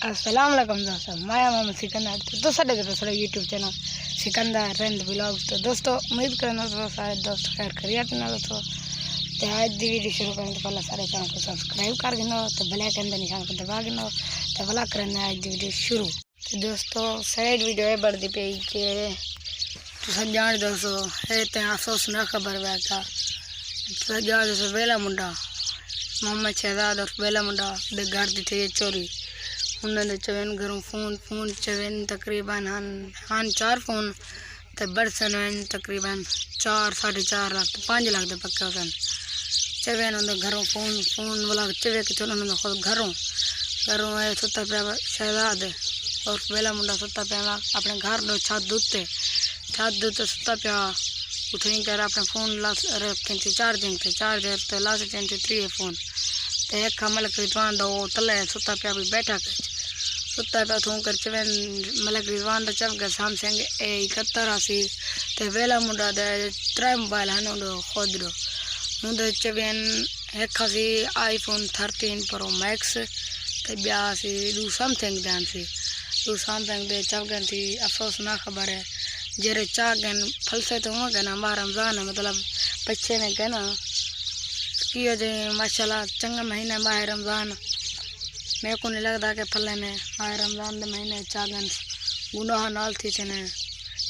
अस्सलाम वालेकुम दोस्तों, मैं मोहम्मद सिकंदर। तो साढ़े दोस्तों यूट्यूब चैनल सिकंदर रेंद ब्लॉग्स। तो दोस्तों उम्मीद करना तो सारे दोस्त खैर खैरियत ना दोस्तों। तो आज की वीडियो शुरू करने तो पहले सारे चैनल को सब्सक्राइब कर देना, तो बेल आइकन के निशान को दबा देना, तो भला करना आज की वीडियो शुरू। तो दोस्तों साइड वीडियो है बढ़ती पे कि तुम जान दोस्तों है तो अफसोस ना खबर बैठा तो जान दोस्तों बेला मुंडा मोहम्मद शहजाद और बेला मुंडा दे घर दी थी चोरी। उन्होंने चवेन घरों फोन चवेन तकरीबन हान 4 फोन तो बरसन तकरीबन 4-4.5 लाख तो 5 लाख के पक्के होसन। चवेन उन्हें घरों फोन वाला चवे कि चलो उन्होंने खुद घरों है सुता पे शहजाद और बेला मुंडा सुता पे अपने घर दो छत दूते सुता पे उठे कर अपने फोन ला रखें थी चार्जर तो ला सकते 3 फोन तो एक मलक रिजवान दो तले सुता पे अभी बैठा कर सुता पे थू कर चवेन मलक रिजवान दा चव गए शाम सिंह A71 आसी तो वेला मुंडा दे 3 मोबाइल हैं खुद दो मुंडे चवेन एक सी iPhone 13 Pro Max तो ब्या सी दू समथिंग ध्यान सी दू समथिंग दे चव गए थी। अफसोस ना खबर है जेरे चाह गन फलसे तो हुआ गए ना हमारा रमज़ान है मतलब बच्चे ने कहे ना कि जे माशाल्लाह चंगा महीना बाहर रमज़ान मेरे को नहीं लगता कि फल ने बाहर रमज़ान के महीने चागन गुनाह नाल थी ने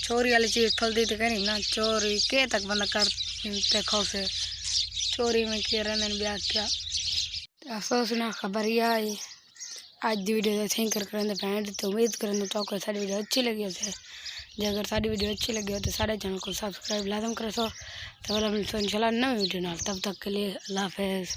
चोरी वाली चीज़ फल दी तो कहीं ना चोरी के तक बंदा कर देखो से चोरी में किए रहने ब्याह क्या अफसोस ना खबर ही आई। आज की वीडियो थिंक कर फ्रेंड तो उम्मीद करें तो सारी वीडियो अच्छी लगी है। जो अगर सारी वीडियो अच्छी लगी हो तो सारे चैनल को सब्सक्राइब लाजम करो तो वाला मिलते इंशाल्लाह नई वीडियो नाल। तब तक के लिए अल्लाह हाफिज़।